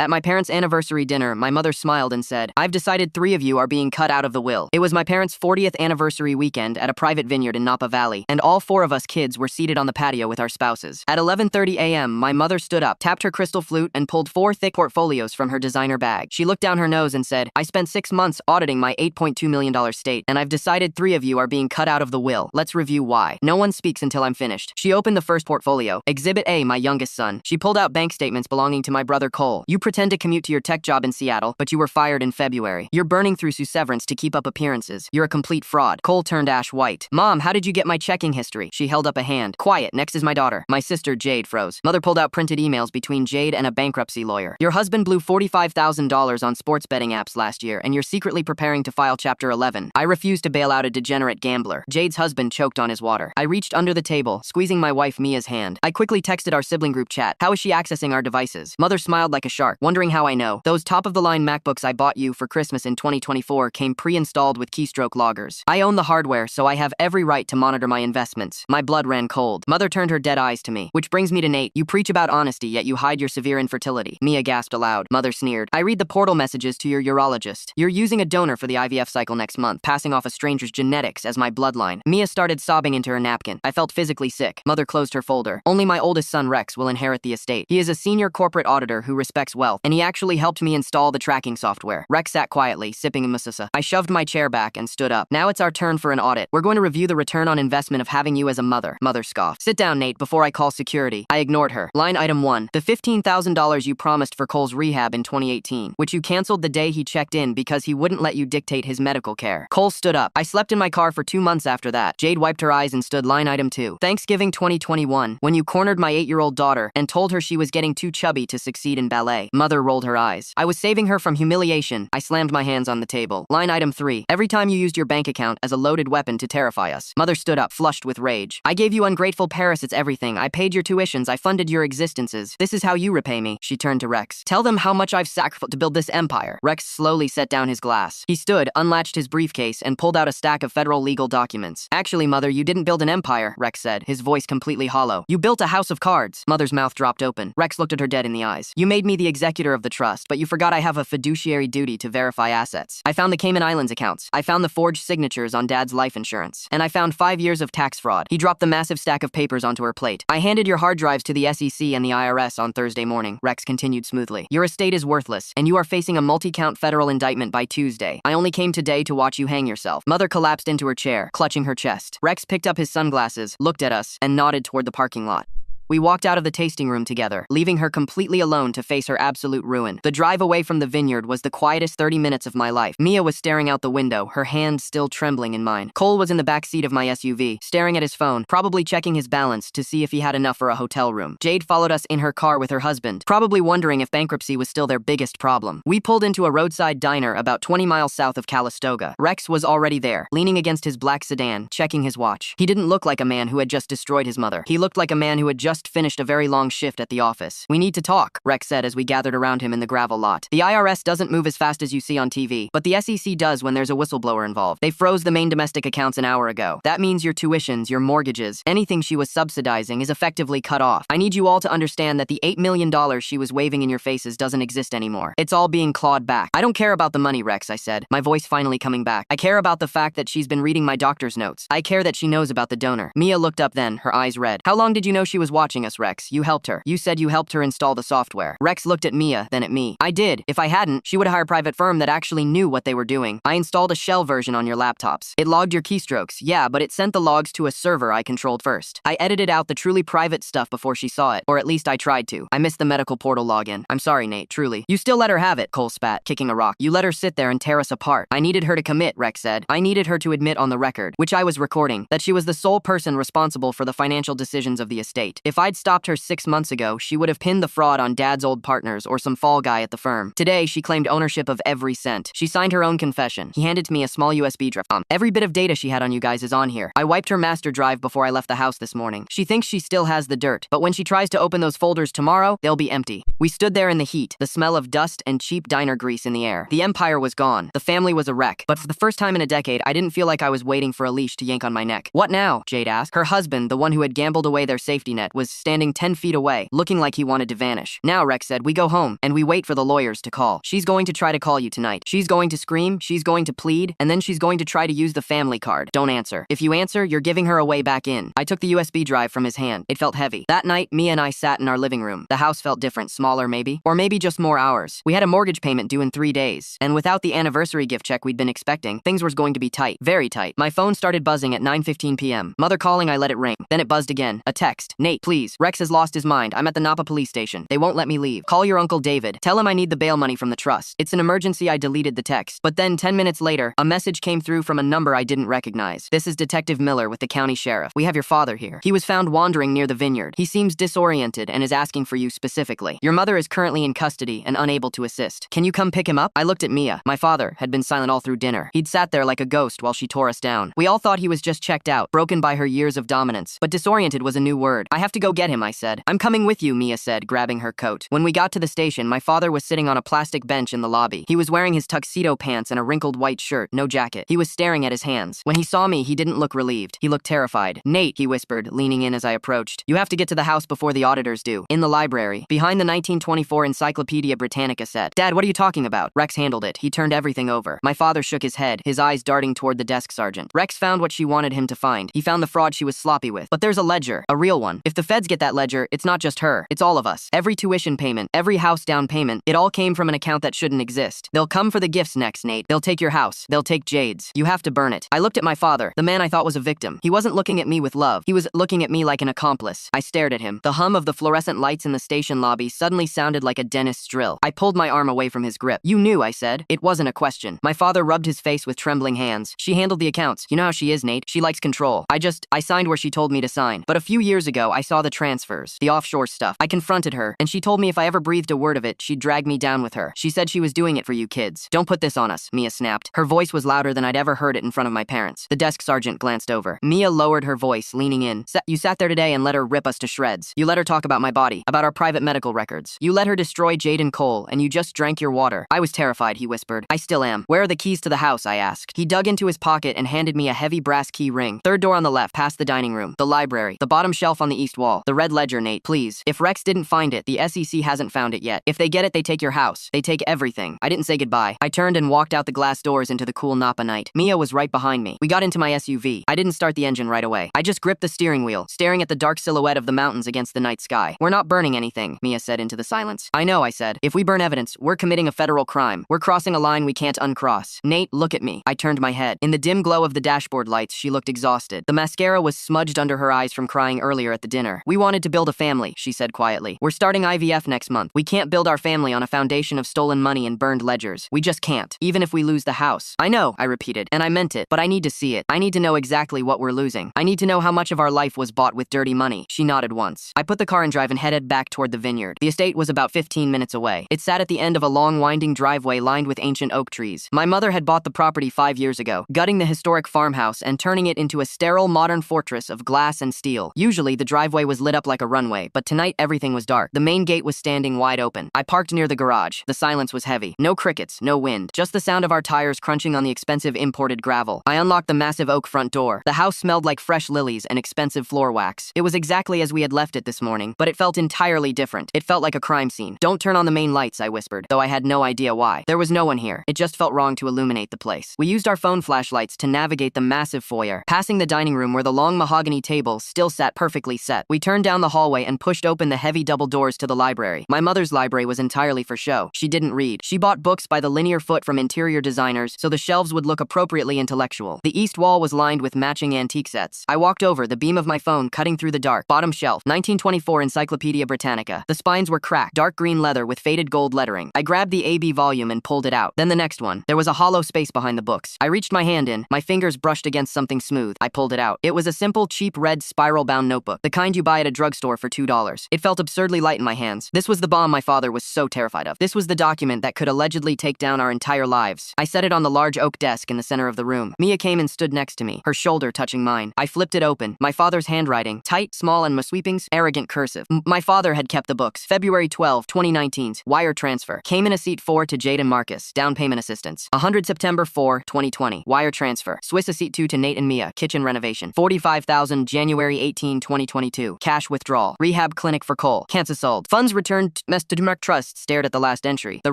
At my parents' anniversary dinner, my mother smiled and said, "I've decided 3 of you are being cut out of the will." It was my parents' 40th anniversary weekend at a private vineyard in Napa Valley, and all 4 of us kids were seated on the patio with our spouses. At 11:30 a.m., my mother stood up, tapped her crystal flute, and pulled 4 thick portfolios from her designer bag. She looked down her nose and said, "I spent 6 months auditing my $8.2 million estate, and I've decided 3 of you are being cut out of the will. Let's review why. No one speaks until I'm finished." She opened the first portfolio. Exhibit A, my youngest son. She pulled out bank statements belonging to my brother Cole. "You pretend to commute to your tech job in Seattle, but you were fired in February. You're burning through severance to keep up appearances. You're a complete fraud." Cole turned ash white. "Mom, how did you get my checking history?" She held up a hand. "Quiet, next is my daughter." My sister, Jade, froze. Mother pulled out printed emails between Jade and a bankruptcy lawyer. "Your husband blew $45,000 on sports betting apps last year, and you're secretly preparing to file Chapter 11. I refuse to bail out a degenerate gambler." Jade's husband choked on his water. I reached under the table, squeezing my wife Mia's hand. I quickly texted our sibling group chat. "How is she accessing our devices?" Mother smiled like a shark, wondering how I know. "Those top-of-the-line MacBooks I bought you for Christmas in 2024 came pre-installed with keystroke loggers. I own the hardware, so I have every right to monitor my investments." My blood ran cold. Mother turned her dead eyes to me. "Which brings me to Nate. You preach about honesty, yet you hide your severe infertility." Mia gasped aloud. Mother sneered. "I read the portal messages to your urologist. You're using a donor for the IVF cycle next month, passing off a stranger's genetics as my bloodline." Mia started sobbing into her napkin. I felt physically sick. Mother closed her folder. "Only my oldest son Rex will inherit the estate. He is a senior corporate auditor who respects wealth, and he actually helped me install the tracking software." Rex sat quietly, sipping a mimosa. I shoved my chair back and stood up. "Now it's our turn for an audit. We're going to review the return on investment of having you as a mother." Mother scoffed. "Sit down, Nate, before I call security." I ignored her. Line item 1. The $15,000 you promised for Cole's rehab in 2018, which you canceled the day he checked in because he wouldn't let you dictate his medical care. Cole stood up. "I slept in my car for 2 months after that." Jade wiped her eyes and stood. Line item 2. Thanksgiving 2021, when you cornered my 8-year-old daughter and told her she was getting too chubby to succeed in ballet. Mother rolled her eyes. "I was saving her from humiliation." I slammed my hands on the table. Line item 3. Every time you used your bank account as a loaded weapon to terrify us. Mother stood up, flushed with rage. "I gave you ungrateful parasites everything. I paid your tuitions. I funded your existences. This is how you repay me." She turned to Rex. "Tell them how much I've sacrificed to build this empire." Rex slowly set down his glass. He stood, unlatched his briefcase, and pulled out a stack of federal legal documents. "Actually, Mother, you didn't build an empire," Rex said, his voice completely hollow. "You built a house of cards." Mother's mouth dropped open. Rex looked at her dead in the eyes. "You made me the executor of the trust, but you forgot I have a fiduciary duty to verify assets. I found the Cayman Islands accounts. I found the forged signatures on Dad's life insurance. And I found 5 years of tax fraud." He dropped the massive stack of papers onto her plate. "I handed your hard drives to the SEC and the IRS on Thursday morning," Rex continued smoothly. "Your estate is worthless, and you are facing a multi-count federal indictment by Tuesday. I only came today to watch you hang yourself." Mother collapsed into her chair, clutching her chest. Rex picked up his sunglasses, looked at us, and nodded toward the parking lot. We walked out of the tasting room together, leaving her completely alone to face her absolute ruin. The drive away from the vineyard was the quietest 30 minutes of my life. Mia was staring out the window, her hand still trembling in mine. Cole was in the back seat of my SUV, staring at his phone, probably checking his balance to see if he had enough for a hotel room. Jade followed us in her car with her husband, probably wondering if bankruptcy was still their biggest problem. We pulled into a roadside diner about 20 miles south of Calistoga. Rex was already there, leaning against his black sedan, checking his watch. He didn't look like a man who had just destroyed his mother. He looked like a man who had just finished a very long shift at the office. "We need to talk," Rex said as we gathered around him in the gravel lot. "The IRS doesn't move as fast as you see on TV, but the SEC does when there's a whistleblower involved. They froze the main domestic accounts an hour ago. That means your tuitions, your mortgages, anything she was subsidizing is effectively cut off. I need you all to understand that the $8 million she was waving in your faces doesn't exist anymore. It's all being clawed back." "I don't care about the money, Rex," I said, my voice finally coming back. "I care about the fact that she's been reading my doctor's notes. I care that she knows about the donor." Mia looked up then, her eyes red. "How long did you know she was watching us, Rex? You helped her. You said you helped her install the software." Rex looked at Mia, then at me. "I did. If I hadn't, she would hire a private firm that actually knew what they were doing. I installed a shell version on your laptops. It logged your keystrokes, yeah, but it sent the logs to a server I controlled first. I edited out the truly private stuff before she saw it, or at least I tried to. I missed the medical portal login. I'm sorry, Nate, truly." "You still let her have it," Cole spat, kicking a rock. "You let her sit there and tear us apart." "I needed her to commit," Rex said. "I needed her to admit on the record, which I was recording, that she was the sole person responsible for the financial decisions of the estate. If I'd stopped her 6 months ago, she would have pinned the fraud on Dad's old partners or some fall guy at the firm. Today, she claimed ownership of every cent. She signed her own confession." He handed to me a small USB drive. "Every bit of data she had on you guys is on here. I wiped her master drive before I left the house this morning. She thinks she still has the dirt, but when she tries to open those folders tomorrow, they'll be empty." We stood there in the heat, the smell of dust and cheap diner grease in the air. The empire was gone. The family was a wreck. But for the first time in a decade, I didn't feel like I was waiting for a leash to yank on my neck. "What now?" Jade asked. Her husband, the one who had gambled away their safety net, was was standing 10 feet away, looking like he wanted to vanish. Now, Rex said, we go home, and we wait for the lawyers to call. She's going to try to call you tonight. She's going to scream, she's going to plead, and then she's going to try to use the family card. Don't answer. If you answer, you're giving her a way back in. I took the USB drive from his hand. It felt heavy. That night, Mia and I sat in our living room. The house felt different, smaller maybe, or maybe just more ours. We had a mortgage payment due in 3 days, and without the anniversary gift check we'd been expecting, things were going to be tight, very tight. My phone started buzzing at 9:15 p.m. Mother calling, I let it ring. Then it buzzed again. A text. Nate, please. Rex has lost his mind. I'm at the Napa police station. They won't let me leave. Call your Uncle David. Tell him I need the bail money from the trust. It's an emergency. I deleted the text. But then 10 minutes later, a message came through from a number I didn't recognize. This is Detective Miller with the county sheriff. We have your father here. He was found wandering near the vineyard. He seems disoriented and is asking for you specifically. Your mother is currently in custody and unable to assist. Can you come pick him up? I looked at Mia. My father had been silent all through dinner. He'd sat there like a ghost while she tore us down. We all thought he was just checked out, broken by her years of dominance. But disoriented was a new word. I have to go get him, I said. I'm coming with you, Mia said, grabbing her coat. When we got to the station, my father was sitting on a plastic bench in the lobby. He was wearing his tuxedo pants and a wrinkled white shirt, no jacket. He was staring at his hands. When he saw me, he didn't look relieved. He looked terrified. Nate, he whispered, leaning in as I approached. You have to get to the house before the auditors do. In the library, behind the 1924 Encyclopedia Britannica set. Dad, what are you talking about? Rex handled it. He turned everything over. My father shook his head, his eyes darting toward the desk sergeant. Rex found what she wanted him to find. He found the fraud she was sloppy with. But there's a ledger, a real one. If the feds get that ledger, it's not just her. It's all of us. Every tuition payment, every house down payment, it all came from an account that shouldn't exist. They'll come for the gifts next, Nate. They'll take your house. They'll take Jade's. You have to burn it. I looked at my father, the man I thought was a victim. He wasn't looking at me with love. He was looking at me like an accomplice. I stared at him. The hum of the fluorescent lights in the station lobby suddenly sounded like a dentist's drill. I pulled my arm away from his grip. You knew, I said. It wasn't a question. My father rubbed his face with trembling hands. She handled the accounts. You know how she is, Nate. She likes control. I signed where she told me to sign. But a few years ago, I saw the transfers, the offshore stuff. I confronted her, and she told me if I ever breathed a word of it, she'd drag me down with her. She said she was doing it for you kids. Don't put this on us, Mia snapped. Her voice was louder than I'd ever heard it in front of my parents. The desk sergeant glanced over. Mia lowered her voice, leaning in. You sat there today and let her rip us to shreds. You let her talk about my body, about our private medical records. You let her destroy Jade and Cole, and you just drank your water. I was terrified, he whispered. I still am. Where are the keys to the house, I asked. He dug into his pocket and handed me a heavy brass key ring. Third door on the left, past the dining room. The library. The bottom shelf on the east wall. The red ledger, Nate, please. If Rex didn't find it, the SEC hasn't found it yet. If they get it, they take your house. They take everything. I didn't say goodbye. I turned and walked out the glass doors into the cool Napa night. Mia was right behind me. We got into my SUV. I didn't start the engine right away. I just gripped the steering wheel, staring at the dark silhouette of the mountains against the night sky. We're not burning anything, Mia said into the silence. I know, I said. If we burn evidence, we're committing a federal crime. We're crossing a line we can't uncross. Nate, look at me. I turned my head. In the dim glow of the dashboard lights, she looked exhausted. The mascara was smudged under her eyes from crying earlier at the dinner. We wanted to build a family, she said quietly. We're starting IVF next month. We can't build our family on a foundation of stolen money and burned ledgers. We just can't, even if we lose the house. I know, I repeated, and I meant it, but I need to see it. I need to know exactly what we're losing. I need to know how much of our life was bought with dirty money. She nodded once. I put the car in drive and headed back toward the vineyard. The estate was about 15 minutes away. It sat at the end of a long winding driveway lined with ancient oak trees. My mother had bought the property 5 years ago, gutting the historic farmhouse and turning it into a sterile modern fortress of glass and steel. Usually, the driveway was lit up like a runway, but tonight everything was dark. The main gate was standing wide open. I parked near the garage. The silence was heavy. No crickets, no wind, just the sound of our tires crunching on the expensive imported gravel. I unlocked the massive oak front door. The house smelled like fresh lilies and expensive floor wax. It was exactly as we had left it this morning, but it felt entirely different. It felt like a crime scene. Don't turn on the main lights, I whispered, though I had no idea why. There was no one here. It just felt wrong to illuminate the place. We used our phone flashlights to navigate the massive foyer, passing the dining room where the long mahogany table still sat perfectly set. We turned down the hallway and pushed open the heavy double doors to the library. My mother's library was entirely for show. She didn't read. She bought books by the linear foot from interior designers so the shelves would look appropriately intellectual. The east wall was lined with matching antique sets. I walked over, the beam of my phone cutting through the dark. Bottom shelf, 1924 Encyclopedia Britannica. The spines were cracked, dark green leather with faded gold lettering. I grabbed the AB volume and pulled it out. Then the next one. There was a hollow space behind the books. I reached my hand in. My fingers brushed against something smooth. I pulled it out. It was a simple, cheap red spiral-bound notebook, the kind you buy at a drugstore for $2. It felt absurdly light in my hands. This was the bomb my father was so terrified of. This was the document that could allegedly take down our entire lives. I set it on the large oak desk in the center of the room. Mia came and stood next to me, her shoulder touching mine. I flipped it open. My father's handwriting, tight, small, and sweepings, arrogant cursive. My father had kept the books. February 12, 2019, wire transfer. Came in a seat 4 to Jade and Marcus, down payment assistance. 100 September 4, 2020, wire transfer. Swiss a seat 2 to Nate and Mia, kitchen renovation. 45,000 January 18, 2022. 2022. Cash withdrawal. Rehab clinic for Cole. Cancelled. Funds returned to Merck Trust. Stared at the last entry. The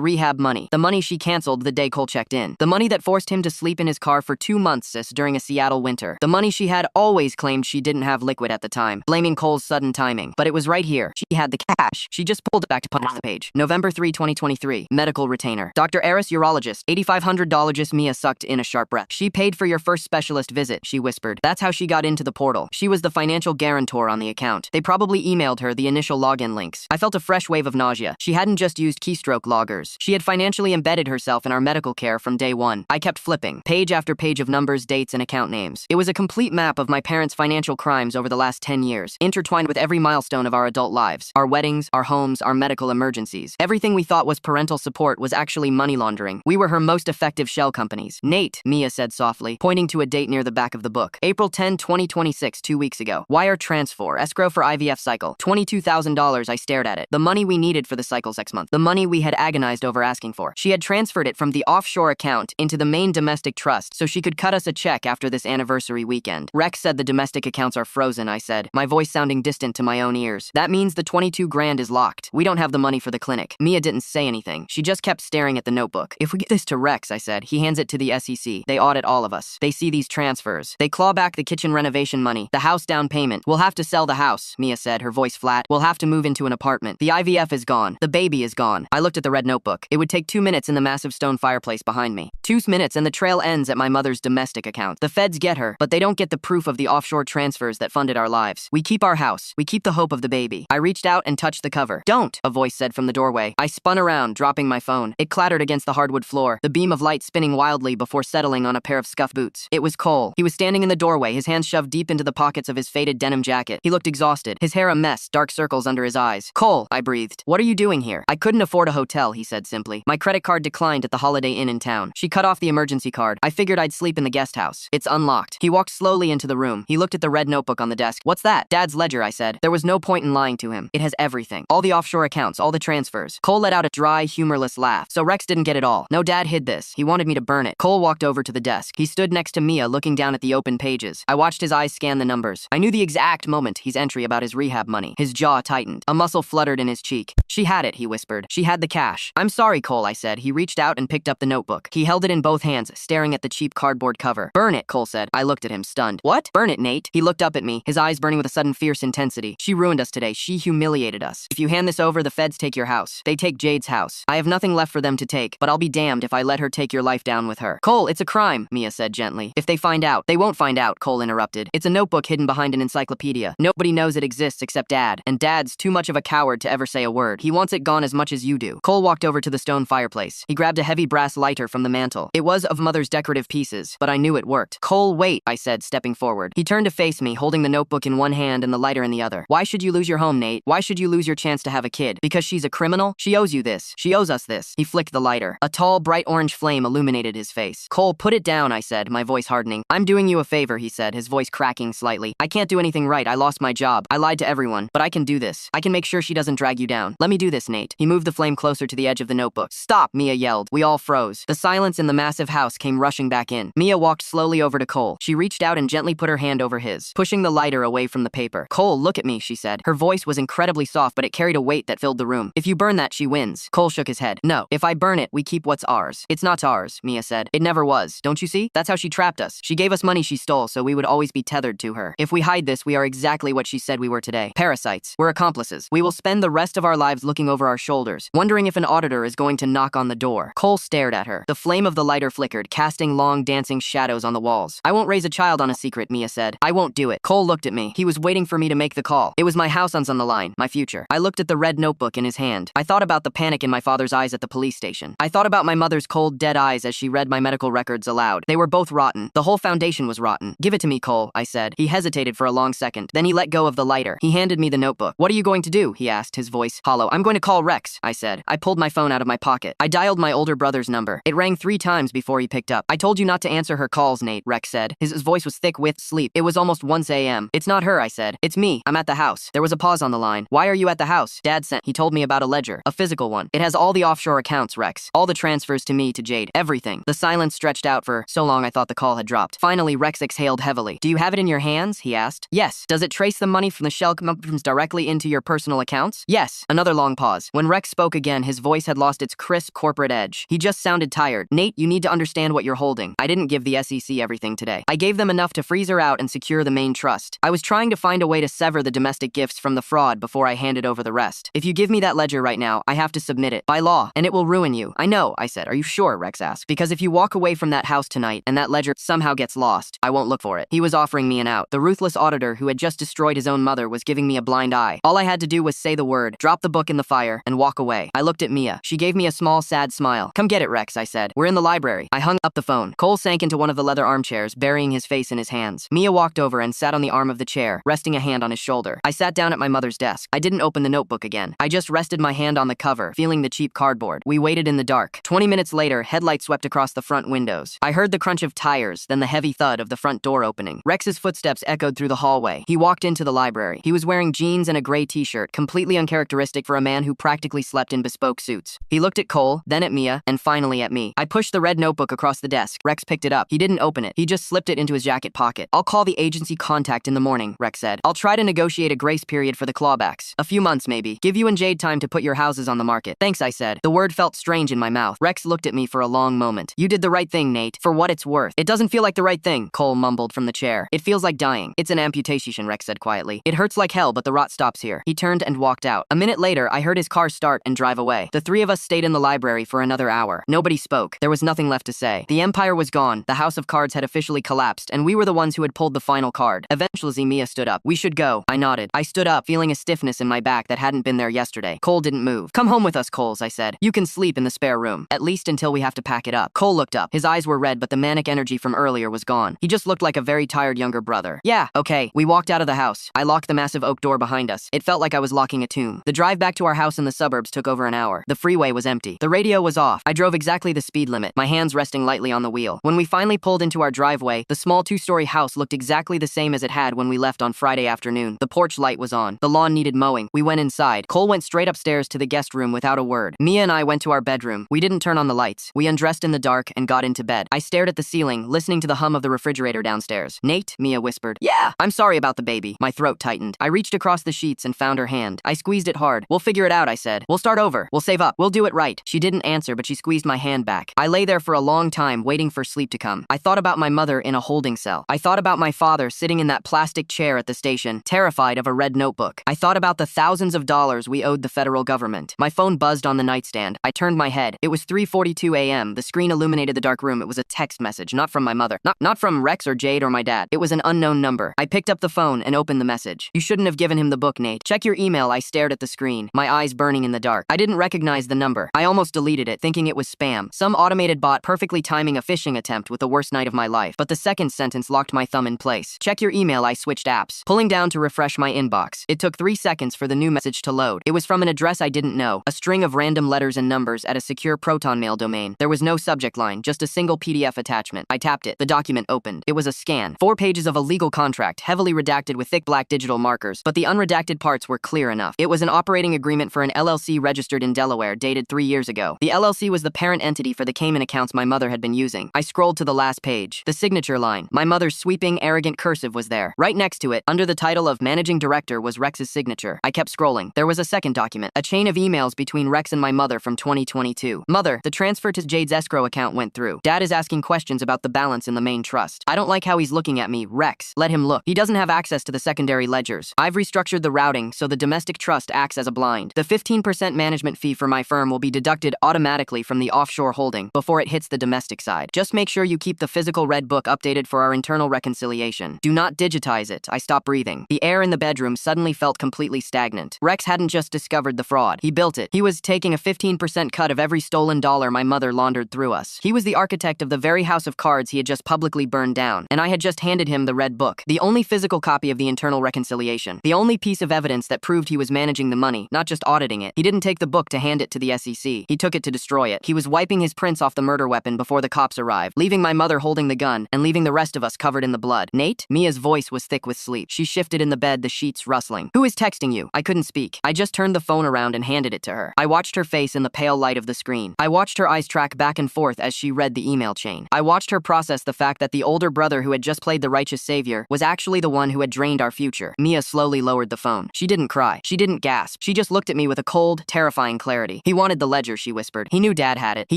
rehab money. The money she canceled the day Cole checked in. The money that forced him to sleep in his car for 2 months during a Seattle winter. The money she had always claimed she didn't have liquid at the time, blaming Cole's sudden timing. But it was right here. She had the cash. She just pulled it back to punish the page. November 3, 2023. Medical retainer. Dr. Eris, urologist. $8,500. Mia sucked in a sharp breath. She paid for your first specialist visit, she whispered. That's how she got into the portal. She was the financial guarantor on the account. They probably emailed her the initial login links. I felt a fresh wave of nausea. She hadn't just used keystroke loggers. She had financially embedded herself in our medical care from day one. I kept flipping, page after page of numbers, dates, and account names. It was a complete map of my parents' financial crimes over the last 10 years, intertwined with every milestone of our adult lives. Our weddings, our homes, our medical emergencies. Everything we thought was parental support was actually money laundering. We were her most effective shell companies. Nate, Mia said softly, pointing to a date near the back of the book. April 10, 2026, 2 weeks ago. Wire transfer, escrow for IVF cycle. $22,000. I stared at it. The money we needed for the cycles next month. The money we had agonized over asking for. She had transferred it from the offshore account into the main domestic trust so she could cut us a check after this anniversary weekend. Rex said the domestic accounts are frozen, I said, my voice sounding distant to my own ears. That means the 22 grand is locked. We don't have the money for the clinic. Mia didn't say anything. She just kept staring at the notebook. If we get this to Rex, I said, he hands it to the SEC. They audit all of us. They see these transfers. They claw back the kitchen renovation money, the house down payment. We'll have to sell the house, Mia said, her voice flat. We'll have to move into an apartment. The IVF is gone. The baby is gone. I looked at the red notebook. It would take 2 minutes in the massive stone fireplace behind me. 2 minutes and the trail ends at my mother's domestic account. The feds get her, but they don't get the proof of the offshore transfers that funded our lives. We keep our house. We keep the hope of the baby. I reached out and touched the cover. Don't, a voice said from the doorway. I spun around, dropping my phone. It clattered against the hardwood floor, the beam of light spinning wildly before settling on a pair of scuff boots. It was Cole. He was standing in the doorway, his hands shoved deep into the pockets of his faded denim jacket. He looked exhausted, his hair a mess, dark circles under his eyes. Cole, I breathed. What are you doing here? I couldn't afford a hotel, he said simply. My credit card declined at the Holiday Inn in town. She cut off the emergency card. I figured I'd sleep in the guest house. It's unlocked. He walked slowly into the room. He looked at the red notebook on the desk. What's that? Dad's ledger, I said. There was no point in lying to him. It has everything. All the offshore accounts, all the transfers. Cole let out a dry, humorless laugh. So Rex didn't get it all. No, Dad hid this. He wanted me to burn it. Cole walked over to the desk. He stood next to Mia, looking down at the open pages. I watched his eyes scan the numbers. I knew the exact moment his entry about his rehab money. His jaw tightened. A muscle fluttered in his cheek. She had it, he whispered. She had the cash. I'm sorry, Cole, I said. He reached out and picked up the notebook. He held it in both hands, staring at the cheap cardboard cover. Burn it, Cole said. I looked at him, stunned. What? Burn it, Nate. He looked up at me, his eyes burning with a sudden fierce intensity. She ruined us today. She humiliated us. If you hand this over, the feds take your house. They take Jade's house. I have nothing left for them to take, but I'll be damned if I let her take your life down with her. Cole, it's a crime, Mia said gently. If they find out. They won't find out, Cole interrupted. It's a notebook hidden behind an encyclopedia. Nobody knows it exists except Dad, and Dad's too much of a coward to ever say a word. He wants it gone as much as you do. Cole walked over to the stone fireplace. He grabbed a heavy brass lighter from the mantel. It was of Mother's decorative pieces, but I knew it worked. Cole, wait, I said, stepping forward. He turned to face me, holding the notebook in one hand and the lighter in the other. Why should you lose your home, Nate? Why should you lose your chance to have a kid? Because she's a criminal? She owes you this. She owes us this. He flicked the lighter. A tall, bright orange flame illuminated his face. Cole, put it down, I said, my voice hardening. I'm doing you a favor, he said, his voice cracking slightly. I can't do anything right. I lost my job. I lied to everyone, but I can do this. I can make sure she doesn't drag you down. Let me do this, Nate. He moved the flame closer to the edge of the notebook. Stop, Mia yelled. We all froze. The silence in the massive house came rushing back in. Mia walked slowly over to Cole. She reached out and gently put her hand over his, pushing the lighter away from the paper. Cole, look at me, she said. Her voice was incredibly soft, but it carried a weight that filled the room. If you burn that, she wins. Cole shook his head. No, if I burn it, we keep what's ours. It's not ours, Mia said. It never was. Don't you see? That's how she trapped us. She gave us money she stole, so we would always be tethered to her. If we hide this, we are exactly what she said we were today. Parasites. We're accomplices. We will spend the rest of our lives looking over our shoulders, wondering if an auditor is going to knock on the door. Cole stared at her. The flame of the lighter flickered, casting long, dancing shadows on the walls. I won't raise a child on a secret, Mia said. I won't do it. Cole looked at me. He was waiting for me to make the call. It was my house on the line, my future. I looked at the red notebook in his hand. I thought about the panic in my father's eyes at the police station. I thought about my mother's cold, dead eyes as she read my medical records aloud. They were both rotten. The whole foundation was rotten. Give it to me, Cole, I said. He hesitated for a long second. Then he let go of the lighter. He handed me the notebook. What are you going to do? He asked, his voice hollow. I'm going to call Rex, I said. I pulled my phone out of my pocket. I dialed my older brother's number. It rang 3 times before he picked up. I told you not to answer her calls, Nate, Rex said. His voice was thick with sleep. It was almost 1 a.m. It's not her, I said. It's me. I'm at the house. There was a pause on the line. Why are you at the house? Dad sent. He told me about a ledger. A physical one. It has all the offshore accounts, Rex. All the transfers to me, to Jade. Everything. The silence stretched out for so long I thought the call had dropped. Finally, Rex exhaled heavily. Do you have it in your hands? He asked. Yes. Does it trace the some money from the shell comes directly into your personal accounts? Yes. Another long pause. When Rex spoke again, his voice had lost its crisp corporate edge. He just sounded tired. Nate, you need to understand what you're holding. I didn't give the SEC everything today. I gave them enough to freeze her out and secure the main trust. I was trying to find a way to sever the domestic gifts from the fraud before I handed over the rest. If you give me that ledger right now, I have to submit it by law, and it will ruin you. I know, I said. Are you sure? Rex asked. Because if you walk away from that house tonight and that ledger somehow gets lost, I won't look for it. He was offering me an out. The ruthless auditor who had just destroyed his own mother was giving me a blind eye. All I had to do was say the word, drop the book in the fire, and walk away. I looked at Mia. She gave me a small, sad smile. Come get it, Rex, I said. We're in the library. I hung up the phone. Cole sank into one of the leather armchairs, burying his face in his hands. Mia walked over and sat on the arm of the chair, resting a hand on his shoulder. I sat down at my mother's desk. I didn't open the notebook again. I just rested my hand on the cover, feeling the cheap cardboard. We waited in the dark. 20 minutes later, headlights swept across the front windows. I heard the crunch of tires, then the heavy thud of the front door opening. Rex's footsteps echoed through the hallway. He walked into the library. He was wearing jeans and a gray t-shirt, completely uncharacteristic for a man who practically slept in bespoke suits. He looked at Cole, then at Mia, and finally at me. I pushed the red notebook across the desk. Rex picked it up. He didn't open it. He just slipped it into his jacket pocket. I'll call the agency contact in the morning, Rex said. I'll try to negotiate a grace period for the clawbacks. A few months, maybe. Give you and Jade time to put your houses on the market. Thanks, I said. The word felt strange in my mouth. Rex looked at me for a long moment. You did the right thing, Nate. For what it's worth. It doesn't feel like the right thing, Cole mumbled from the chair. It feels like dying. It's an amputation, Rex said quietly. It hurts like hell, but the rot stops here. He turned and walked out. A minute later, I heard his car start and drive away. The three of us stayed in the library for another hour. Nobody spoke. There was nothing left to say. The empire was gone. The house of cards had officially collapsed, and we were the ones who had pulled the final card. Eventually, Mia stood up. We should go. I nodded. I stood up, feeling a stiffness in my back that hadn't been there yesterday. Cole didn't move. Come home with us, Coles, I said. You can sleep in the spare room. At least until we have to pack it up. Cole looked up. His eyes were red, but the manic energy from earlier was gone. He just looked like a very tired younger brother. Yeah, okay. We walked out of the house. I locked the massive oak door behind us. It felt like I was locking a tomb. The drive back to our house in the suburbs took over an hour. The freeway was empty. The radio was off. I drove exactly the speed limit, my hands resting lightly on the wheel. When we finally pulled into our driveway, the small two-story house looked exactly the same as it had when we left on Friday afternoon. The porch light was on. The lawn needed mowing. We went inside. Cole went straight upstairs to the guest room without a word. Mia and I went to our bedroom. We didn't turn on the lights. We undressed in the dark and got into bed. I stared at the ceiling, listening to the hum of the refrigerator downstairs. Nate, Mia whispered. Yeah, I'm sorry about the baby. My throat tightened. I reached across the sheets and found her hand. I squeezed it hard. We'll figure it out, I said. We'll start over. We'll save up. We'll do it right. She didn't answer, but she squeezed my hand back. I lay there for a long time, waiting for sleep to come. I thought about my mother in a holding cell. I thought about my father sitting in that plastic chair at the station, terrified of a red notebook. I thought about the thousands of dollars we owed the federal government. My phone buzzed on the nightstand. I turned my head. It was 3:42 a.m. The screen illuminated the dark room. It was a text message, not from my mother. Not from Rex or Jade or my dad. It was an unknown number. I picked up the phone and opened the message. You shouldn't have given him the book, Nate. Check your email. I stared at the screen, my eyes burning in the dark. I didn't recognize the number. I almost deleted it, thinking it was spam. Some automated bot perfectly timing a phishing attempt with the worst night of my life. But the second sentence locked my thumb in place. Check your email. I switched apps, pulling down to refresh my inbox. It took 3 seconds for the new message to load. It was from an address I didn't know, a string of random letters and numbers at a secure Proton Mail domain. There was no subject line, just a single PDF attachment. I tapped it. The document opened. It was a scan. 4 pages of a legal contract, heavily redacted with thick black digital markers, but the unredacted parts were clear enough. It was an operating agreement for an LLC registered in Delaware, dated 3 years ago. The LLC was the parent entity for the Cayman accounts my mother had been using. I scrolled to the last page. The signature line. My mother's sweeping, arrogant cursive was there. Right next to it, under the title of Managing Director, was Rex's signature. I kept scrolling. There was a second document, a chain of emails between Rex and my mother from 2022. Mother, the transfer to Jade's escrow account went through. Dad is asking questions about the balance in the main trust. I don't like how he's looking at me. Rex, let him look. He doesn't have access to the secondary ledgers. I've restructured the routing so the domestic trust acts as a blind. The 15% management fee for my firm will be deducted automatically from the offshore holding before it hits the domestic side. Just make sure you keep the physical red book updated for our internal reconciliation. Do not digitize it. I stopped breathing. The air in the bedroom suddenly felt completely stagnant. Rex hadn't just discovered the fraud. He built it. He was taking a 15% cut of every stolen dollar my mother laundered through us. He was the architect of the very house of cards he had just publicly burned down, and I had just handed him the red book, the only physical copy of the internal reconciliation, the only piece of evidence that proved he was managing the money, not just auditing it. He didn't take the book to hand it to the SEC. He took it to destroy it. He was wiping his prints off the murder weapon before the cops arrived, leaving my mother holding the gun and leaving the rest of us covered in the blood. Nate? Mia's voice was thick with sleep. She shifted in the bed, the sheets rustling. Who is texting you? I couldn't speak. I just turned the phone around and handed it to her. I watched her face in the pale light of the screen. I watched her eyes track back and forth as she read the email chain. I watched her process the fact that the older brother who had just played the righteous savior was actually the one who had drained our future. Mia slowly lowered the phone. She didn't cry. She didn't gasp. She just looked at me with a cold, terrifying clarity. He wanted the ledger, she whispered. He knew Dad had it. He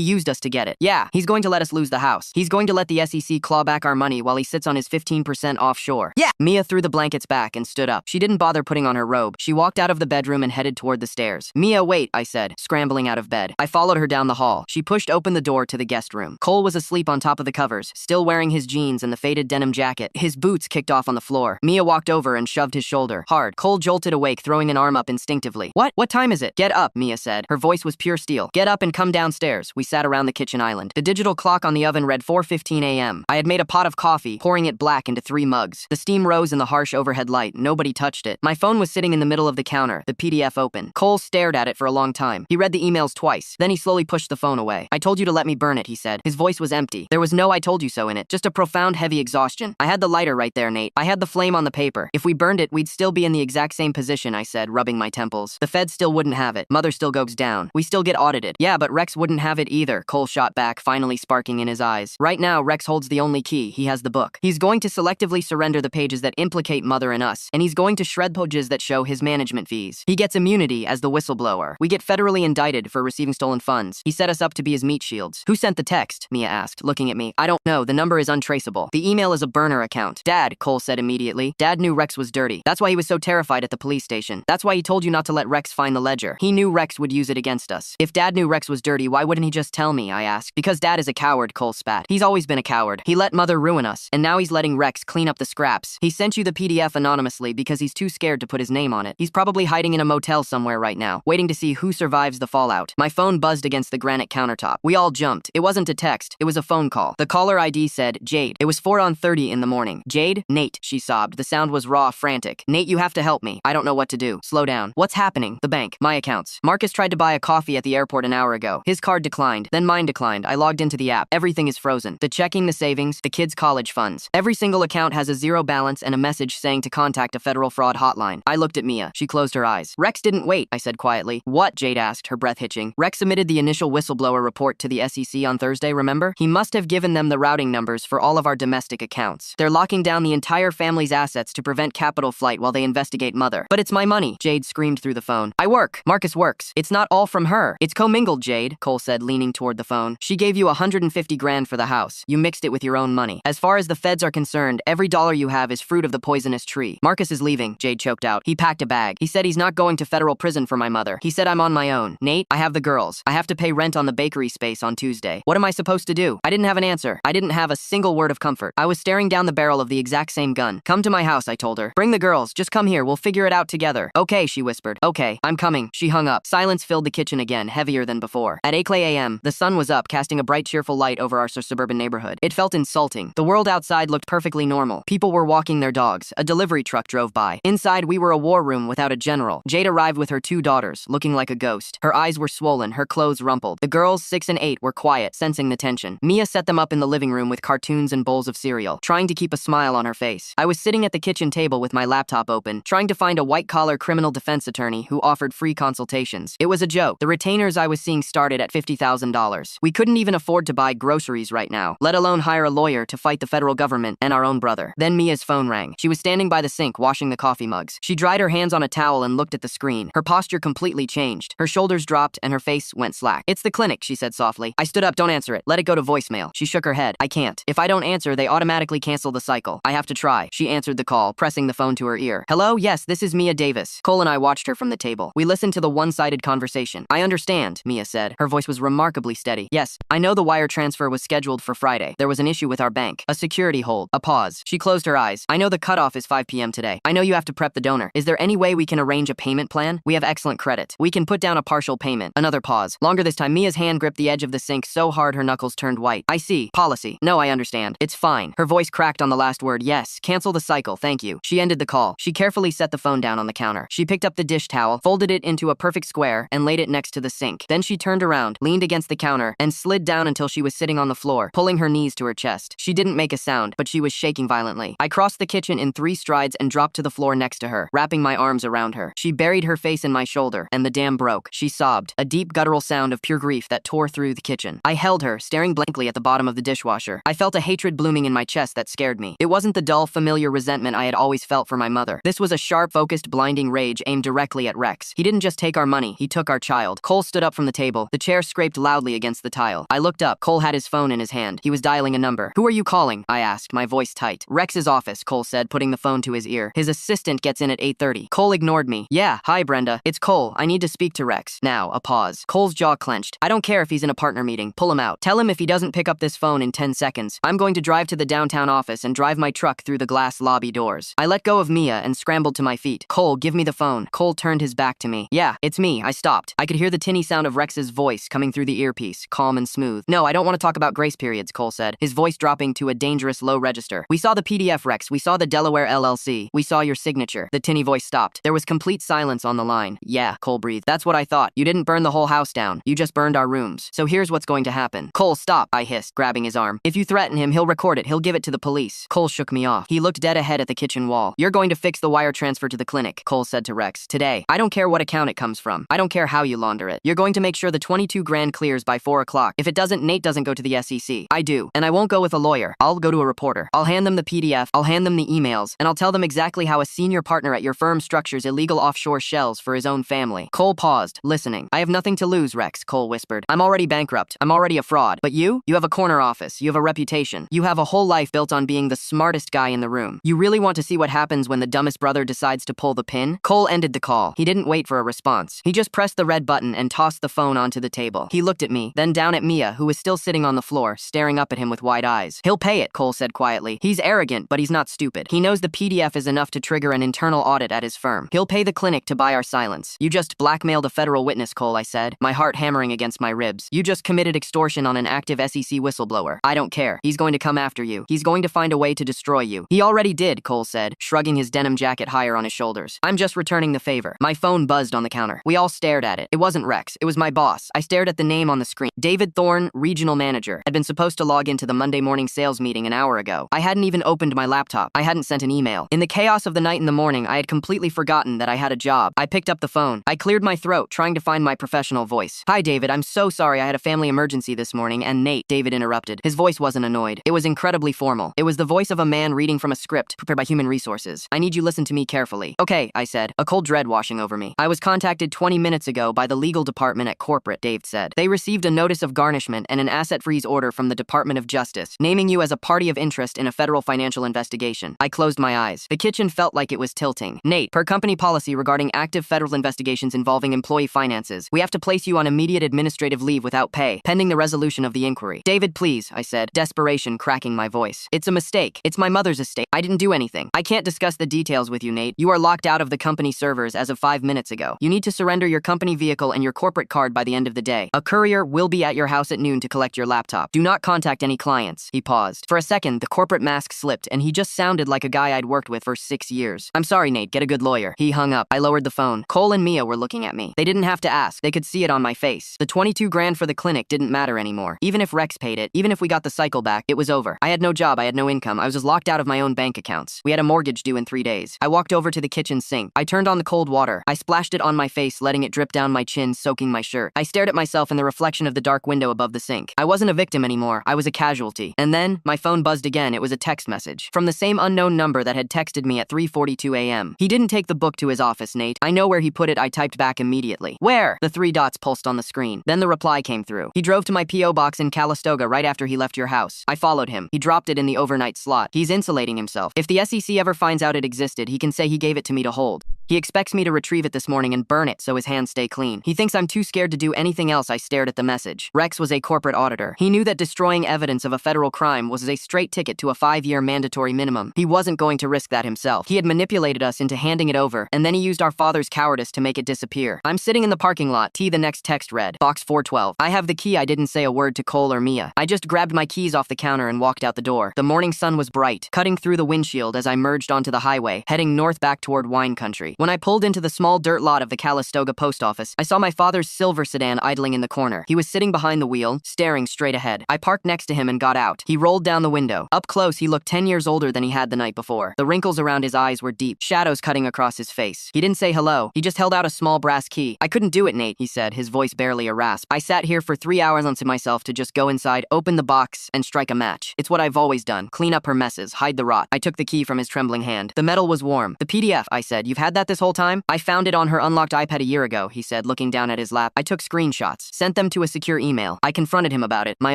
used us to get it. Yeah, he's going to let us lose the house. He's going to let the SEC claw back our money while he sits on his 15% offshore. Yeah! Mia threw the blankets back and stood up. She didn't bother putting on her robe. She walked out of the bedroom and headed toward the stairs. Mia, wait, I said, scrambling out of bed. I followed her down the hall. She pushed open the door to the guest room. Cole was asleep on top of the covers, still wearing his jeans and the faded denim jacket. His boots kicked off on the floor. Mia walked over and shoved his shoulder hard. Cole jolted awake, throwing an arm up instinctively. What time is it? Get up, Mia said. Her voice was pure steel. Get up and come downstairs. We sat around the kitchen island. The digital clock on the oven read 4:15 a.m. I had made a pot of coffee, pouring it black into 3 mugs. The steam rose in the harsh overhead light. Nobody touched it. My phone was sitting in the middle of the counter, the PDF open. Cole stared at it for a long time. He read the emails twice. Then he slowly pushed the phone away. I told you to let me burn it, he said. His voice was empty. There was no I told you so in it. Just a profound, heavy exhaustion. I had the lighter right there, Nate. I had the flame on the paper. If we burned it, we'd still be in the exact same position, I said, rubbing my temples. The feds still wouldn't have it. Mother still goes down. We still get audited. Yeah, but Rex wouldn't have it either, Cole shot back, finally sparking in his eyes. Right now, Rex holds the only key. He has the book. He's going to selectively surrender the pages that implicate Mother and us, and he's going to shred pages that show his management fees. He gets immunity as the whistleblower. We get federally indicted for receiving stolen funds. He set us up to be his meat shields. Who sent the text? Mia asked, looking at me. I don't know. The number is untraceable. The email is a burner account. Dad, Cole said immediately. Dad knew Rex was dirty. That's why he was so terrified at the police station. That's why he told you not to let Rex find the ledger. He knew Rex would use it against us. If Dad knew Rex was dirty, why wouldn't he just tell me? I asked. Because Dad is a coward, Cole spat. He's always been a coward. He let Mother ruin us, and now he's letting Rex clean up the scraps. He sent you the PDF anonymously because he's too scared to put his name on it. He's probably hiding in a motel somewhere right now, waiting to see who survives the fallout. My phone buzzed against the granite countertop. We all jumped. It wasn't a text. It was a phone call. The caller ID said Jade. It was 4:30 in the morning. Jade? Nate, she sobbed. The sound was raw, frantic. Nate, you have to help me. I don't know what to do. Slow down. What's happening? The bank. My accounts. Marcus tried to buy a coffee at the airport an hour ago. His card declined. Then mine declined. I logged into the app. Everything is frozen. The checking, the savings, the kids' college funds. Every single account has a zero balance and a message saying to contact a federal fraud hotline. I looked at Mia. She closed her eyes. Rex didn't wait, I said quietly. What? Jade asked, her breath hitching. Rex submitted the initial whistleblower report to the SEC on Thursday, remember? He must have given them the routing numbers for all of our domestic accounts. They're locking down the entire family's assets to prevent capital flight while they investigate Mother. But it's my money, Jade screamed through the phone. I work. Marcus works. It's not all from her. It's commingled, Jade, Cole said, leaning toward the phone. She gave you 150 grand for the house. You mixed it with your own money. As far as the feds are concerned, every dollar you have is fruit of the poisonous tree. Marcus is leaving, Jade choked out. He packed a bag. He said he's not going to federal prison for my mother. He said I'm on my own. Nate, I have the girls. I have to pay rent on the bakery space on Tuesday. What am I supposed to do? I didn't have an answer. I didn't have a single word of comfort. I was staring down the barrel of the exact same gun. Come to my house, I told her. Bring the girls. Just come here. We'll figure it out together. Okay, she whispered. Okay, I'm coming. She hung up. Silence filled the kitchen again, heavier than before. At 8 a.m., the sun was up, casting a bright, cheerful light over our suburban neighborhood. It felt insulting. The world outside looked perfectly normal. People were walking their dogs. A delivery truck drove by. Inside, we were a war room without a general. Jade arrived with her 2 daughters, looking like a ghost. Her eyes were swollen, her clothes rumpled. The girls, 6 and 8, were quiet, sensing the tension. Mia set them up in the living room with cartoons and bowls of cereal, trying to keep a smile on her face. I was sitting at the kitchen table with my laptop open, trying to find a white-collar criminal defense attorney who offered free consultations. It was a joke. The retainers I was seeing started at $50,000. We couldn't even afford to buy groceries right now, let alone hire a lawyer to fight the federal government and our own brother. Then Mia's phone rang. She was standing by the sink, washing the coffee mugs. She dried her hands on a towel and looked at the screen. Her posture completely changed. Her shoulders dropped and her face went slack. It's the clinic, she said softly. I stood up. Don't answer it. Let it go to voicemail. She shook her head. I can't. If I don't answer, they automatically cancel the cycle. I have to try. She answered the call, pressing the phone to her ear. Hello? Yes, this is Mia Davis. Cole and I watched her from the table. We listened to the one-sided conversation. I understand, Mia said. Her voice was remarkably steady. Yes, I know the wire transfer was scheduled for Friday. There was an issue with our bank. A security hold. A pause. She closed her eyes. I know the cutoff is 5 p.m. today. I know you have to prep the donor. Is there any way we can arrange a payment plan? We have excellent credit. We can put down a partial payment. Another pause. Longer this time. Mia's hand gripped the edge of the sink so hard her knuckles turned white. I see. Policy. No, I understand. It's fine. Her voice cracked on the last word. Yes. Cancel the cycle. Thank you. She ended the call. She carefully set the phone down on the counter. She picked up the dish towel, folded it into a perfect square, and laid it next to the sink. Then she turned around, leaned against the counter, and slid down until she was sitting on the floor, pulling her knees to her chest. She didn't make a sound, but she was shaking violently. I crossed the kitchen in 3 strides and dropped to the floor next to her, wrapping my arms around her. She buried her face in my shoulder, and the dam broke. She sobbed, a deep guttural sound of pure grief that tore through the kitchen. I held her, staring blankly at the bottom of the dishwasher. I felt a hatred blooming in my chest that scared me. It wasn't the dull, familiar resentment I had always always felt for my mother. This was a sharp, focused, blinding rage aimed directly at Rex. He didn't just take our money, he took our child. Cole stood up from the table. The chair scraped loudly against the tile. I looked up. Cole had his phone in his hand. He was dialing a number. "Who are you calling?" I asked, my voice tight. "Rex's office," Cole said, putting the phone to his ear. "His assistant gets in at 8:30. Cole ignored me. "Yeah, hi Brenda. It's Cole. I need to speak to Rex." Now, a pause. Cole's jaw clenched. "I don't care if he's in a partner meeting. Pull him out. Tell him if he doesn't pick up this phone in 10 seconds, I'm going to drive to the downtown office and drive my truck through the glass lobby doors." I let go of Mia and scrambled to my feet. "Cole, give me the phone." Cole turned his back to me. "Yeah, it's me." I stopped. I could hear the tinny sound of Rex's voice coming through the earpiece, calm and smooth. "No, I don't want to talk about grace periods," Cole said, his voice dropping to a dangerous low register. "We saw the PDF, Rex. We saw the Delaware LLC. We saw your signature." The tinny voice stopped. There was complete silence on the line. "Yeah," Cole breathed. "That's what I thought. You didn't burn the whole house down. You just burned our rooms. So here's what's going to happen." "Cole, stop," I hissed, grabbing his arm. "If you threaten him, he'll record it. He'll give it to the police." Cole shook me off. He looked dead ahead at the kitchen wall. "You're going to fix the wire transfer to the clinic," Cole said to Rex. "Today. I don't care what account it comes from. I don't care how you launder it. You're going to make sure the 22 grand clears by 4 o'clock. If it doesn't, Nate doesn't go to the SEC. I do. And I won't go with a lawyer. I'll go to a reporter. I'll hand them the PDF. I'll hand them the emails. And I'll tell them exactly how a senior partner at your firm structures illegal offshore shells for his own family." Cole paused, listening. "I have nothing to lose, Rex," Cole whispered. "I'm already bankrupt. I'm already a fraud. But you have a corner office. You have a reputation. You have a whole life built on being the smartest guy in the room. You really want to see what happens when the dumbest brother decides to pull the pin?" Cole ended the call. He didn't wait for a response. He just pressed the red button and tossed the phone onto the table. He looked at me, then down at Mia, who was still sitting on the floor, staring up at him with wide eyes. "He'll pay it," Cole said quietly. "He's arrogant, but he's not stupid. He knows the PDF is enough to trigger an internal audit at his firm. He'll pay the clinic to buy our silence." "You just blackmailed a federal witness, Cole," I said, my heart hammering against my ribs. "You just committed extortion on an active SEC whistleblower. I don't care. He's going to come after you. He's going to find a way to destroy you." "He already did," Cole said, shrugging his denim jacket higher on his shoulders. "I'm just returning the favor." My phone buzzed on the counter. We all stared at it. It wasn't Rex. It was my boss. I stared at the name on the screen. David Thorne, regional manager, had been supposed to log into the Monday morning sales meeting an hour ago. I hadn't even opened my laptop. I hadn't sent an email. In the chaos of the night and the morning, I had completely forgotten that I had a job. I picked up the phone. I cleared my throat, trying to find my professional voice. "Hi, David. I'm so sorry I had a family emergency this morning, and Nate," David interrupted. His voice wasn't annoyed. It was incredibly formal. It was the voice of a man reading from a script prepared by human resources. "I need you to listen to me carefully." "Okay," I said, a cold dread washing over me. "I was contacted 20 minutes ago by the legal department at corporate," Dave said. "They received a notice of garnishment and an asset freeze order from the Department of Justice, naming you as a party of interest in a federal financial investigation." I closed my eyes. The kitchen felt like it was tilting. "Nate, per company policy regarding active federal investigations involving employee finances, we have to place you on immediate administrative leave without pay, pending the resolution of the inquiry." "David, please," I said, desperation cracking my voice. "It's a mistake. It's my mother's estate. I didn't do anything. I can't discuss the details with you, Nate. You are locked out of the company servers as of 5 minutes ago. You need to surrender your company vehicle and your corporate card by the end of the day. A courier will be at your house at noon to collect your laptop. Do not contact any clients." He paused. For a second, the corporate mask slipped, and he just sounded like a guy I'd worked with for 6 years. "I'm sorry, Nate. Get a good lawyer." He hung up. I lowered the phone. Cole and Mia were looking at me. They didn't have to ask. They could see it on my face. The 22 grand for the clinic didn't matter anymore. Even if Rex paid it, even if we got the cycle back, it was over. I had no job. I had no income. I was just locked out of my own bank accounts. We had a mortgage due in 3 days. I walked over to the kitchen sink. I turned on the cold water. I splashed it on my face, letting it drip down my chin, soaking my shirt. I stared at myself in the reflection of the dark window above the sink. I wasn't a victim anymore. I was a casualty. And then, my phone buzzed again. It was a text message from the same unknown number that had texted me at 3:42 a.m. "He didn't take the book to his office, Nate. I know where he put it." I typed back immediately. "Where?" The 3 dots pulsed on the screen. Then the reply came through. "He drove to my P.O. box in Calistoga right after he left your house. I followed him. He dropped it in the overnight slot. He's insulating himself. If the SEC ever finds out it existed, he can say he gave it to me to hold. He expects me to retrieve it this morning and burn it so his hands stay clean. He thinks I'm too scared to do anything else." I stared at the message. Rex was a corporate auditor. He knew that destroying evidence of a federal crime was a straight ticket to a 5-year mandatory minimum. He wasn't going to risk that himself. He had manipulated us into handing it over, and then he used our father's cowardice to make it disappear. "I'm sitting in the parking lot." The next text read, "Box 412. I have the key." I didn't say a word to Cole or Mia. I just grabbed my keys off the counter and walked out the door. The morning sun was bright, cutting through the windshield as I merged onto the highway, heading north back toward wine country. When I pulled into the small dirt lot of the Calistoga post office, I saw my father's silver sedan idling in the corner. He was sitting behind the wheel, staring straight ahead. I parked next to him and got out. He rolled down the window. Up close, he looked 10 years older than he had the night before. The wrinkles around his eyes were deep, shadows cutting across his face. He didn't say hello. He just held out a small brass key. "I couldn't do it, Nate," he said, his voice barely a rasp. "I sat here for 3 hours onto myself to just go inside, open the box, and strike a match. It's what I've always done. Clean up her messes, hide the rot." I took the key from his trembling hand. The metal was warm. "The PDF," I said. "You've had that this whole time?" "I found it on her unlocked iPad a year ago," he said, looking down at his lap. "I took screenshots, sent them to a secure email. I confronted him about it, my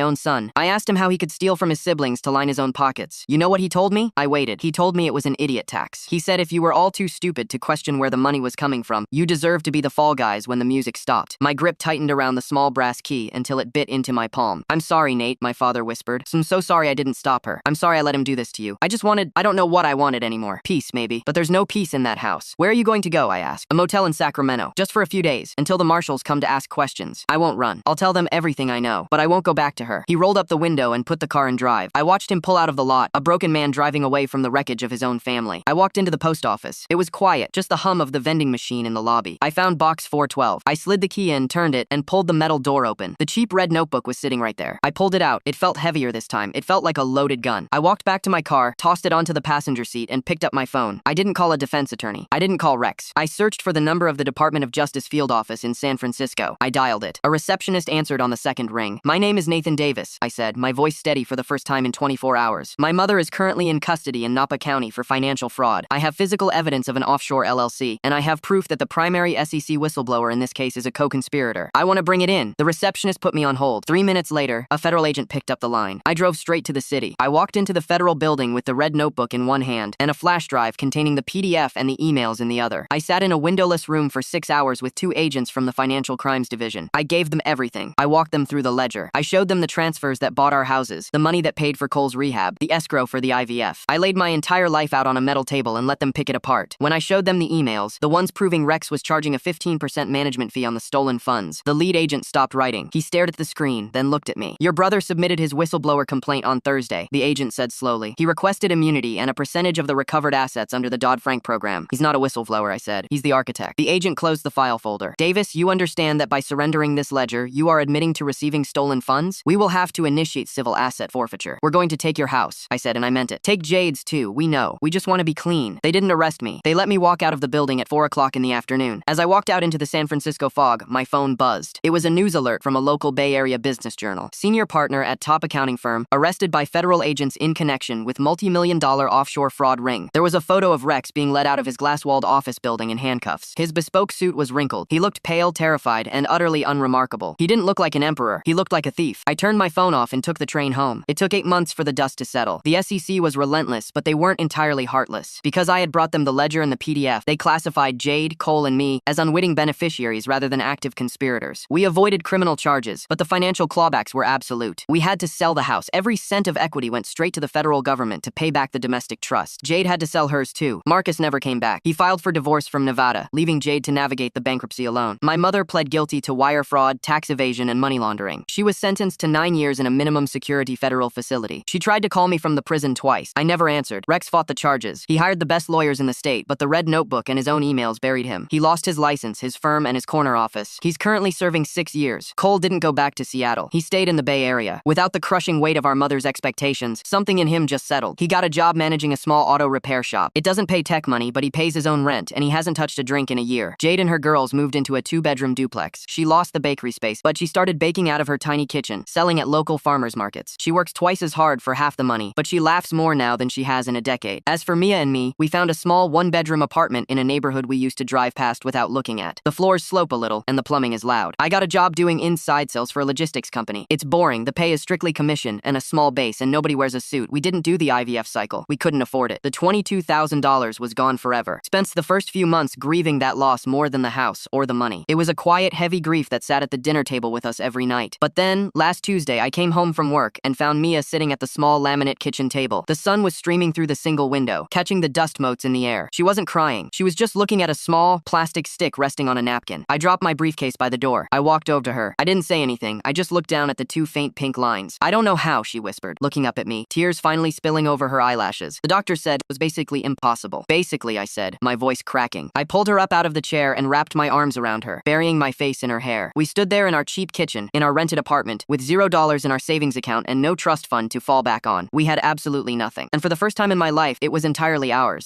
own son. I asked him how he could steal from his siblings to line his own pockets. You know what he told me?" I waited. "He told me it was an idiot tax. He said if you were all too stupid to question where the money was coming from, you deserved to be the fall guys when the music stopped." My grip tightened around the small brass key until it bit into my palm. "I'm sorry, Nate," my father whispered. "I'm so sorry I didn't stop her. I'm sorry I let him do this to you. I don't know what I wanted anymore. Peace, maybe. But there's no peace in that house." "Where are you going to go?" I asked. "A motel in Sacramento. Just for a few days, until the marshals come to ask questions. I won't run. I'll tell them everything I know, but I won't go back to her." He rolled up the window and put the car in drive. I watched him pull out of the lot, a broken man driving away from the wreckage of his own family. I walked into the post office. It was quiet, just the hum of the vending machine in the lobby. I found box 412. I slid the key in, turned it, and pulled the metal door open. The cheap red notebook was sitting right there. I pulled it out. It felt heavier this time. It felt like a loaded gun. I walked back to my car, tossed it onto the passenger seat, and picked up my phone. I didn't call a defense attorney. I didn't call Rex. I searched for the number of the Department of Justice field office in San Francisco. I dialed it. A receptionist answered on the second ring. "My name is Nathan Davis," I said, my voice steady for the first time in 24 hours. "My mother is currently in custody in Napa County for financial fraud. I have physical evidence of an offshore LLC, and I have proof that the primary SEC whistleblower in this case is a co-conspirator. I want to bring it in." The receptionist put me on hold. 3 minutes later, a federal agent picked up the line. I drove straight to the city. I walked into the federal building with the red notebook in one hand and a flash drive containing the PDF and the emails in the other. I sat in a windowless room for 6 hours with 2 agents from the Financial Crimes Division. I gave them everything. I walked them through the ledger. I showed them the transfers that bought our houses, the money that paid for Cole's rehab, the escrow for the IVF. I laid my entire life out on a metal table and let them pick it apart. When I showed them the emails, the ones proving Rex was charging a 15% management fee on the stolen funds, the lead agent stopped writing. He stared at the screen, then looked at me. "Your brother submitted his whistleblower complaint on Thursday," the agent said slowly. "He requested immunity and a percentage of the recovered assets under the Dodd-Frank program." "He's not a whistleblower," I said. "He's the architect." The agent closed the file folder. "Davis, you understand that by surrendering this ledger, you are admitting to receiving stolen funds? We will have to initiate civil asset forfeiture. We're going to take your house," I said, and I meant it. "Take Jade's too, we know. We just want to be clean." They didn't arrest me. They let me walk out of the building at 4 o'clock in the afternoon. As I walked out into the San Francisco fog, my phone buzzed. It was a news alert from a local Bay Area business journal. "Senior partner at top accounting firm, arrested by federal agents in connection with multi-million-dollar offshore fraud ring." There was a photo of Rex being led out of his glass-walled office building in handcuffs. His bespoke suit was wrinkled. He looked pale, terrified, and utterly unremarkable. He didn't look like an emperor. He looked like a thief. I turned my phone off and took the train home. It took 8 months for the dust to settle. The SEC was relentless, but they weren't entirely heartless. Because I had brought them the ledger and the PDF, they classified Jade, Cole, and me as unwitting beneficiaries rather than active conspirators. We avoided criminal charges, but the financial clawbacks were absolute. We had to sell the house. Every cent of equity went straight to the federal government to pay back the domestic trust. Jade had to sell hers too. Marcus never came back. He filed for divorce from Nevada, leaving Jade to navigate the bankruptcy alone. My mother pled guilty to wire fraud, tax evasion, and money laundering. She was sentenced to 9 years in a minimum security federal facility. She tried to call me from the prison twice. I never answered. Rex fought the charges. He hired the best lawyers in the state, but the red notebook and his own emails buried him. He lost his license, his firm, and his corner office. He's currently serving 6 years. Cole didn't go back to Seattle. He stayed in the Bay Area. Without the crushing weight of our mother's expectations, something in him just settled. He got a job managing a small auto repair shop. It doesn't pay tech money, but he pays his own rent, and he hasn't touched a drink in a year. Jade and her girls moved into a 2-bedroom duplex. She lost the bakery space, but she started baking out of her tiny kitchen, selling at local farmers markets. She works twice as hard for half the money, but she laughs more now than she has in a decade. As for Mia and me, we found a small 1-bedroom apartment in a neighborhood we used to drive past without looking at. The floors slope a little, and the plumbing is loud. I got a job doing inside sales for a logistics company. It's boring, the pay is strictly commission and a small base, and nobody wears a suit. We didn't do the IVF cycle. We couldn't afford it. The $22,000 was gone forever. Spent the first few months grieving that loss more than the house or the money. It was a quiet, heavy grief that sat at the dinner table with us every night. But then, last Tuesday, I came home from work and found Mia sitting at the small laminate kitchen table. The sun was streaming through the single window, catching the dust motes in the air. She wasn't crying. She was just looking at a small, plastic stick resting on a napkin. I dropped my briefcase by the door. I walked over to her. I didn't say anything. I just looked down at the 2 faint pink lines. "I don't know how," she whispered, looking up at me, tears finally spilling over her eyelashes. "The doctor said it was basically impossible." "Basically," I said, my voice voice cracking. I pulled her up out of the chair and wrapped my arms around her, burying my face in her hair. We stood there in our cheap kitchen, in our rented apartment, with $0 in our savings account and no trust fund to fall back on. We had absolutely nothing. And for the first time in my life, it was entirely ours.